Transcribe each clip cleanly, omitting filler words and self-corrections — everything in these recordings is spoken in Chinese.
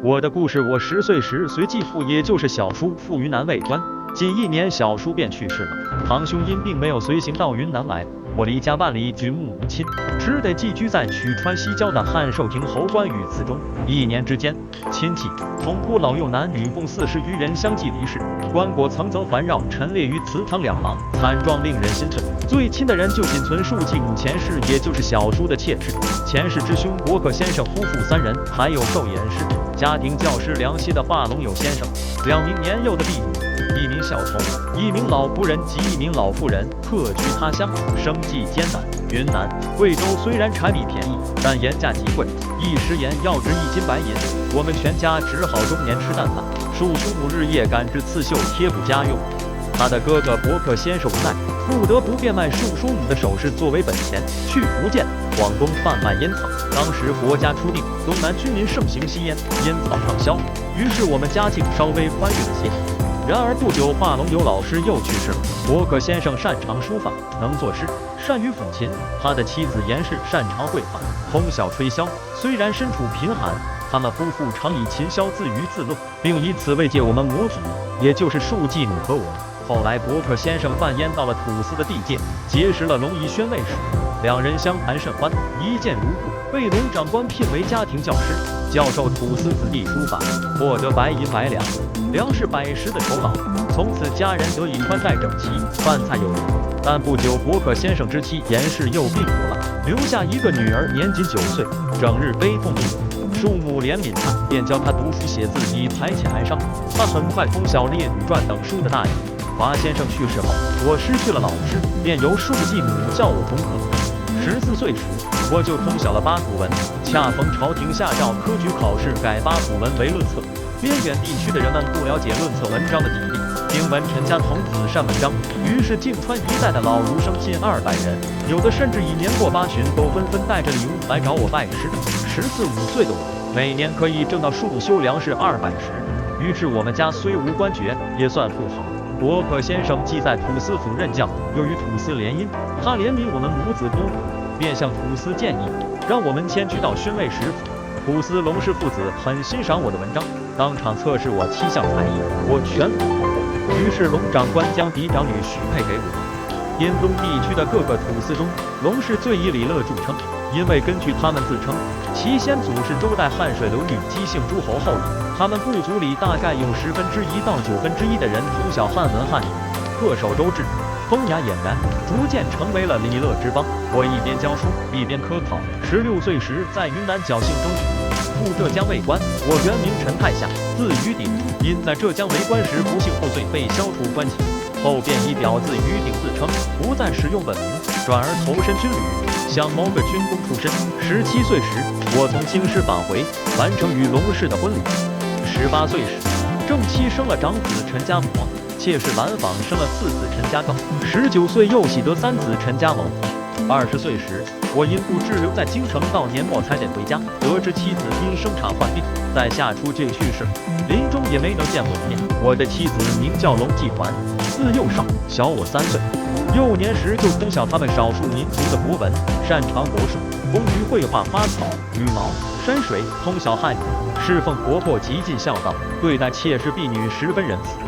我的故事，我10岁时随继父，也就是小叔赴云南为官，仅1年，小叔便去世了。堂兄因病没有随行到云南来，我离家万里举目无亲，只得寄居在曲川西郊的汉寿亭侯关羽祠中。1年之间，亲戚同仆老幼男女共40余人相继离世，棺椁层层环绕，陈列于祠堂两旁，惨状令人心碎。最亲的人就仅存庶继母钱氏，也就是小叔的妾室。钱氏之兄伯克先生夫妇3人，还有寿延氏。家庭教师梁溪的华龙友先生，2名年幼的婢女，1名小童，1名老仆人及1名老妇人，客居他乡，生计艰难。云南、贵州虽然柴米便宜，但盐价极贵，1食盐要值1斤白银。我们全家只好终年吃淡饭。叔叔母日夜赶制刺绣，贴补家用。他的哥哥伯克先生无奈，不得不变卖叔叔母的首饰作为本钱，去福建、广东贩卖烟草。当时国家初定，东南居民盛行吸烟，烟草畅销，于是我们家境稍微宽裕了些。然而不久，华龙友老师又去世了。伯克先生擅长书法，能作诗，善于抚琴。他的妻子严氏擅长绘画，通晓吹箫。虽然身处贫寒，他们夫妇常以琴箫自娱自乐，并以此慰藉我们母子，也就是庶继母和我。后来，伯克先生贩烟到了土司的地界，结识了龙宜宣卫使，2人相谈甚欢，一见如故，被龙长官聘为家庭教师，教授土司子弟书法，获得白银100两，粮食100石的酬劳。从此家人得以穿戴整齐，饭菜有余。但不久，伯克先生之妻严氏又病故了，留下一个女儿，年仅9岁，整日悲痛不已。叔母怜悯他，便教他读书写字，以排遣哀伤。他很快通晓《列女传》等书的大意。华先生去世后，我失去了老师，便由庶继母教我中科。14岁时，我就通晓了八股文，恰逢朝廷下诏科举考试改八股文为论册。边远地区的人们不了解论册文章的体例，听闻陈家童子善文章，于是泾川一带的老儒生近200人，有的甚至已年过8旬，都纷纷带着礼物来找我拜师。14、15岁的我，每年可以挣到束修粮食200石，于是我们家虽无官爵，也算富豪。伯克先生既在土司府任教，又与土司联姻，他怜悯我们母子多苦，便向土司建议，让我们迁居到宣慰使府。土司龙氏父子很欣赏我的文章，当场测试我7项才艺，我全部通过。于是龙长官将嫡长女许配给我。滇东地区的各个土司中，龙氏最以礼乐著称，因为根据他们自称，其先祖是周代汉水流域姬姓诸侯后裔，他们部族里大概有1/10到1/9的人通晓汉文汉语，恪守周制，风雅俨然，逐渐成为了礼乐之邦。我一边教书，一边科考。16岁时，在云南侥幸中举，赴浙江为官。我原名陈太下，字于鼎，因在浙江为官时不幸获罪，被消除官籍，后便以表字于鼎自称，不再使用本名，转而投身军旅，想谋个军功出身。17岁时，我从京师返回，完成与龙氏的婚礼。18岁时，正妻生了长子陈家模，妾室兰坊生了次子陈家诰。19岁又喜得3子陈家蒙。20岁时，我因故滞留在京城，到年末才得回家，得知妻子因生产患病，在夏初就去世，临终也没能见我一面。我的妻子名叫龙继环，字幼少，小我3岁。幼年时就通晓他们少数民族的国文，擅长国术，工于绘画花草、羽毛、山水，通晓汉语，侍奉婆婆极尽孝道，对待妾室婢女十分仁慈。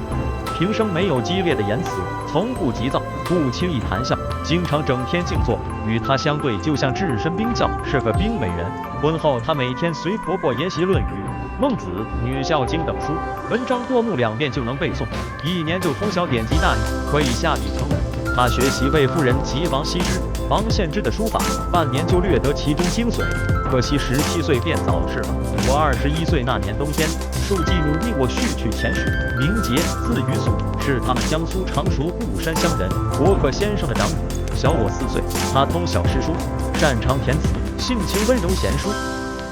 平生没有激烈的言辞，从不急躁，不轻易谈笑，经常整天静坐。与她相对，就像置身冰窖，是个冰美人。婚后，她每天随婆婆研习《论语》《孟子》《女孝经》等书，文章多目2遍就能背诵，1年就通晓典籍大意，可以下笔成文。她学习魏夫人及王羲之、王献之的书法，半年就略得其中精髓。可惜17岁便早逝了。我21岁那年冬天，庶继母命我续娶钱氏，名节，字于素，是他们江苏常熟固山乡人，伯克先生的长子，小我4岁。他通晓诗书，擅长填词，性情温柔贤淑。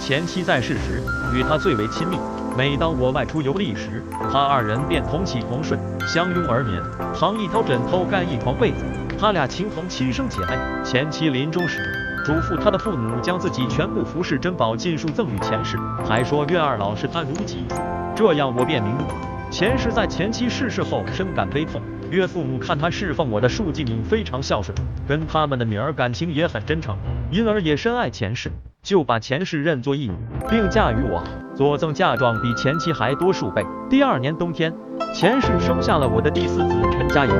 前妻在世时，与他最为亲密。每当我外出游历时，他2人便同起同睡，相拥而眠，躺一条枕头盖一床被子，他俩情同亲生姐妹。前妻临终时，嘱咐他的父母将自己全部服饰珍宝尽数赠与钱氏，还说愿二老视他如己。这样我便明白，钱氏在前妻逝世后深感悲痛。岳父母看他侍奉我的庶继母非常孝顺，跟他们的女儿感情也很真诚，因而也深爱钱氏。就把前世认作义女，并嫁与我，所赠嫁妆比前妻还多数倍。第2年冬天，前世生下了我的第4子陈家友，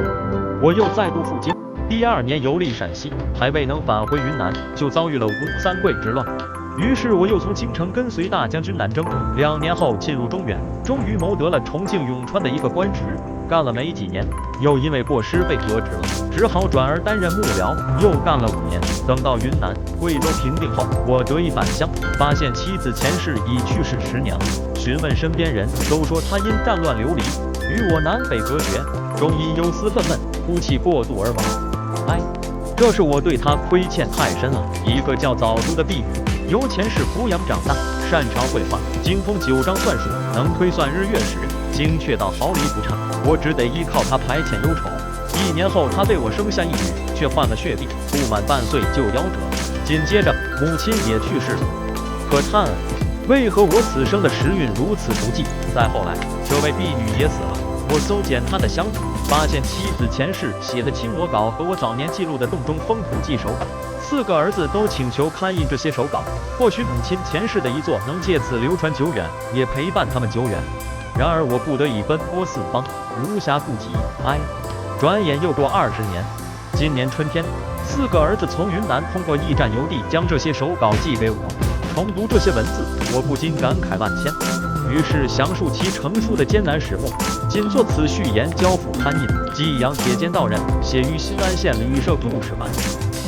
我又再度赴京。第2年游历陕西，还未能返回云南，就遭遇了吴三桂之乱。于是我又从京城跟随大将军南征，2年后进入中原，终于谋得了重庆永川的一个官职。干了没几年，又因为过失被革职了，只好转而担任幕僚，又干了5年。等到云南、贵州平定后，我得以返乡，发现妻子前世已去世10年了。询问身边人，都说他因战乱流离，与我南北隔绝，终因忧思愤懑，哭泣过度而亡。哎，这是我对他亏欠太深了。一个叫早都的婢女，由前世抚养长大，擅长绘画，精通9章算术，能推算日月时，精确到毫厘不差。我只得依靠他排遣忧愁。1年后，他为我生下一女，却患了血病，不满半岁就夭折。紧接着，母亲也去世了。可叹啊，为何我此生的时运如此不济？再后来，这位婢女也死了。我搜检他的箱子，发现妻子前世写的青罗稿和我早年记录的洞中风土记手稿。4个儿子都请求刊印这些手稿，或许母亲前世的遗作能借此流传久远，也陪伴他们久远。然而我不得已奔波四方，无暇顾及。哎，转眼又过20年。今年春天，4个儿子从云南通过驿站邮递将这些手稿寄给我。重读这些文字，我不禁感慨万千。于是详述其成书的艰难始末，仅作此序言交付刊印，寄养铁监道人，写于新安县旅社故事版。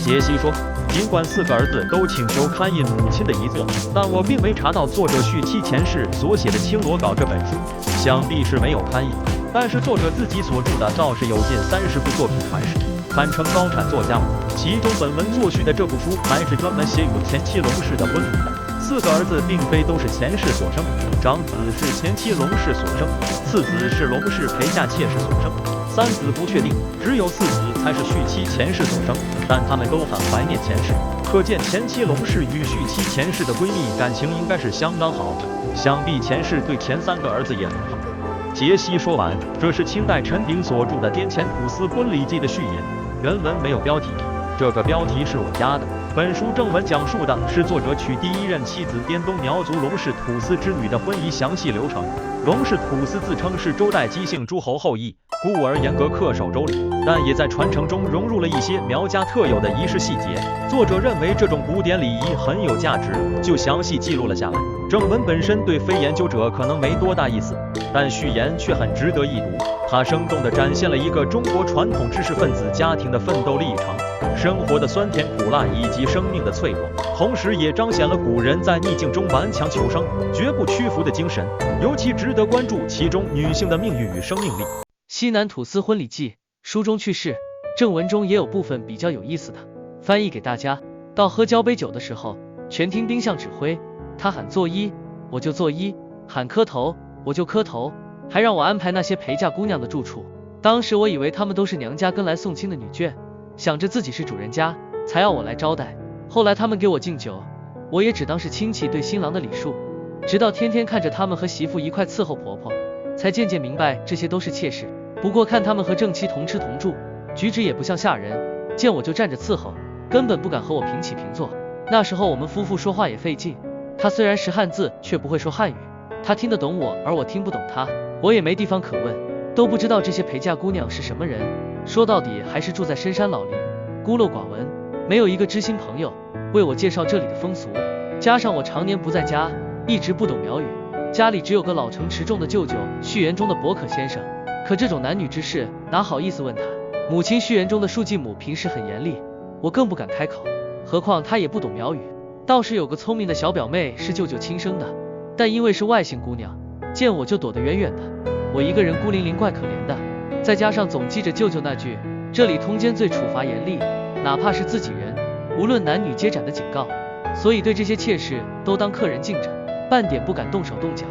解析说，尽管4个儿子都请求刊印母亲的遗作，但我并没查到作者续妻前世所写的青罗稿这本书，想必是没有刊印。但是作者自己所著的倒是有近30部作品传世，堪称高产作家。其中本文作序的这部书还是专门写与前妻龙氏的婚礼的。4个儿子并非都是前世所生，长子是前妻龙氏所生，次子是龙氏陪嫁妾室所生，3子不确定，只有4子才是续妻前世所生，但他们都很怀念前世，可见前妻龙氏与续妻前世的闺蜜感情应该是相当好的，想必前世对前3个儿子也很好。解析说完，这是清代陈鼎所著的《滇黔土司婚礼记》的序言，原文没有标题，这个标题是我加的。本书正文讲述的是作者娶第1任妻子滇东苗族龙氏土司之女的婚仪详细流程。龙氏土司自称是周代姬姓诸侯后裔，故而严格恪守周礼，但也在传承中融入了一些苗家特有的仪式细节。作者认为这种古典礼仪很有价值，就详细记录了下来。正文本身对非研究者可能没多大意思，但序言却很值得一读。它生动地展现了一个中国传统知识分子家庭的奋斗历程，生活的酸甜苦辣以及生命的脆弱，同时也彰显了古人在逆境中顽强求生、绝不屈服的精神。尤其值得关注其中女性的命运与生命力。西南土司婚礼记书中趣事，正文中也有部分比较有意思的，翻译给大家。到喝交杯酒的时候，全听兵相指挥，他喊作揖，我就作揖；喊磕头，我就磕头，还让我安排那些陪嫁姑娘的住处。当时我以为他们都是娘家跟来送亲的女眷，想着自己是主人家，才要我来招待。后来他们给我敬酒，我也只当是亲戚对新郎的礼数，直到天天看着他们和媳妇一块伺候婆婆，才渐渐明白这些都是妾室。不过看他们和正妻同吃同住，举止也不像下人，见我就站着伺候，根本不敢和我平起平坐。那时候我们夫妇说话也费劲，他虽然识汉字，却不会说汉语，他听得懂我，而我听不懂他，我也没地方可问，都不知道这些陪嫁姑娘是什么人。说到底还是住在深山老林，孤陋寡闻，没有一个知心朋友为我介绍这里的风俗。加上我常年不在家，一直不懂苗语，家里只有个老成持重的舅舅，序言中的伯可先生，可这种男女之事哪好意思问他。母亲序言中的庶继母平时很严厉，我更不敢开口，何况她也不懂苗语。倒是有个聪明的小表妹是舅舅亲生的，但因为是外姓姑娘，见我就躲得远远的。我一个人孤零零怪可怜的，再加上总记着舅舅那句这里通奸罪处罚严厉，哪怕是自己人无论男女皆斩的警告，所以对这些妾室都当客人敬着，半点不敢动手动脚。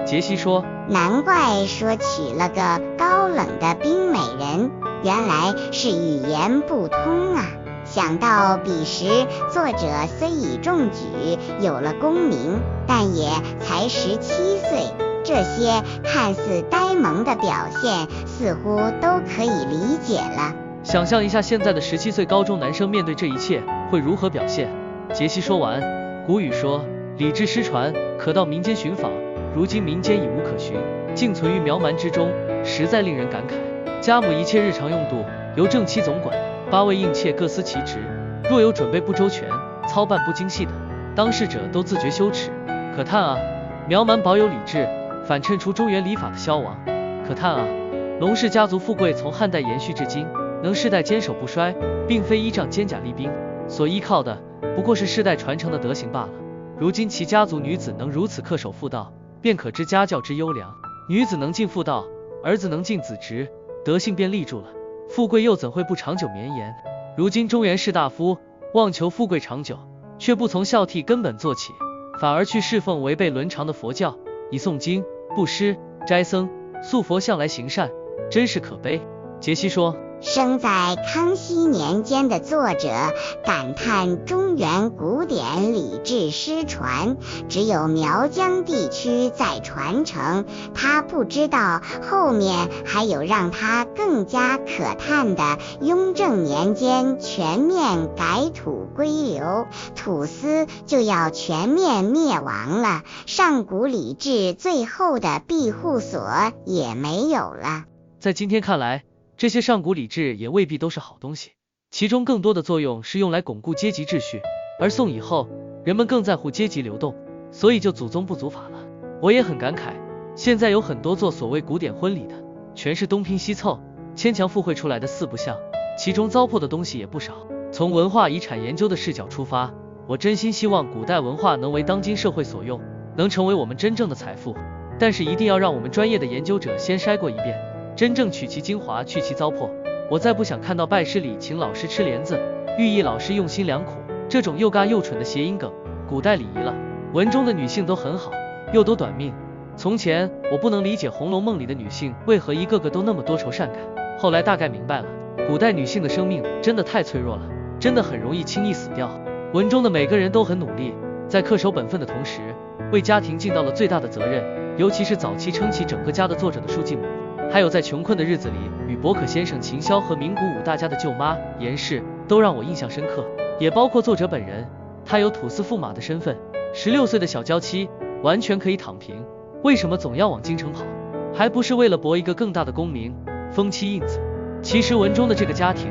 杰西说，难怪说娶了个高冷的冰美人，原来是语言不通啊。想到彼时作者虽已中举，有了功名，但也才17岁，这些看似呆萌的表现似乎都可以理解了。想象一下现在的17岁高中男生面对这一切会如何表现。杰西说完，古语说，礼制失传，可到民间寻访，如今民间已无可寻，竟存于苗蛮之中，实在令人感慨。家母一切日常用度，由正妻总管，8位应妾各司其职，若有准备不周全、操办不精细的，当事者都自觉羞耻。可叹啊，苗蛮保有礼制，反衬出中原礼法的消亡。可叹啊，龙氏家族富贵从汉代延续至今，能世代坚守不衰，并非依仗坚甲厉兵，所依靠的不过是世代传承的德行罢了。如今其家族女子能如此恪守妇道，便可知家教之优良。女子能尽妇道，儿子能尽子职，德性便立住了，富贵又怎会不长久绵延？如今中原士大夫妄求富贵长久，却不从孝悌根本做起，反而去侍奉违背伦常的佛教，以诵经、布施、斋僧、塑佛像来行善，真是可悲。杰西说，生在康熙年间的作者感叹中原古典礼制失传，只有苗疆地区在传承，他不知道后面还有让他更加可叹的雍正年间全面改土归流，土司就要全面灭亡了，上古礼制最后的庇护所也没有了。在今天看来，这些上古礼制也未必都是好东西，其中更多的作用是用来巩固阶级秩序，而宋以后人们更在乎阶级流动，所以就祖宗不祖法了。我也很感慨，现在有很多做所谓古典婚礼的，全是东拼西凑牵强附会出来的四不像，其中糟粕的东西也不少。从文化遗产研究的视角出发，我真心希望古代文化能为当今社会所用，能成为我们真正的财富，但是一定要让我们专业的研究者先筛过一遍，真正取其精华，去其糟粕。我再不想看到拜师礼请老师吃莲子，寓意老师用心良苦这种又尬又蠢的谐音梗。古代礼仪了，文中的女性都很好，又都短命。从前我不能理解《红楼梦》里的女性为何一个个都那么多愁善感，后来大概明白了，古代女性的生命真的太脆弱了，真的很容易轻易死掉。文中的每个人都很努力，在恪守本分的同时，为家庭尽到了最大的责任，尤其是早期撑起整个家的作者的舒继母，还有在穷困的日子里与伯可先生秦霄和名古屋大家的舅妈严氏，都让我印象深刻。也包括作者本人，他有土司驸马的身份，16岁的小娇妻完全可以躺平，为什么总要往京城跑？还不是为了博一个更大的功名，封妻印子。其实文中的这个家庭，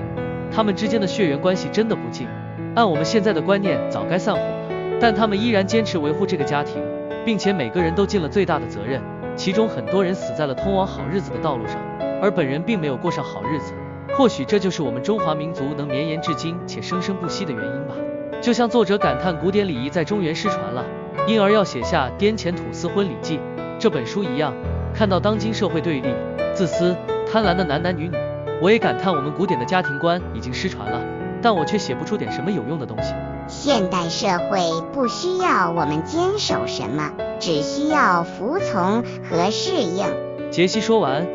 他们之间的血缘关系真的不近，按我们现在的观念早该散伙了，但他们依然坚持维护这个家庭，并且每个人都尽了最大的责任，其中很多人死在了通往好日子的道路上，而本人并没有过上好日子。或许这就是我们中华民族能绵延至今且生生不息的原因吧。就像作者感叹古典礼仪在中原失传了，因而要写下《滇黔土司婚礼记》这本书一样，看到当今社会对立、自私、贪婪的男男女女，我也感叹我们古典的家庭观已经失传了，但我却写不出点什么有用的东西。现代社会不需要我们坚守什么，只需要服从和适应。杰西说完，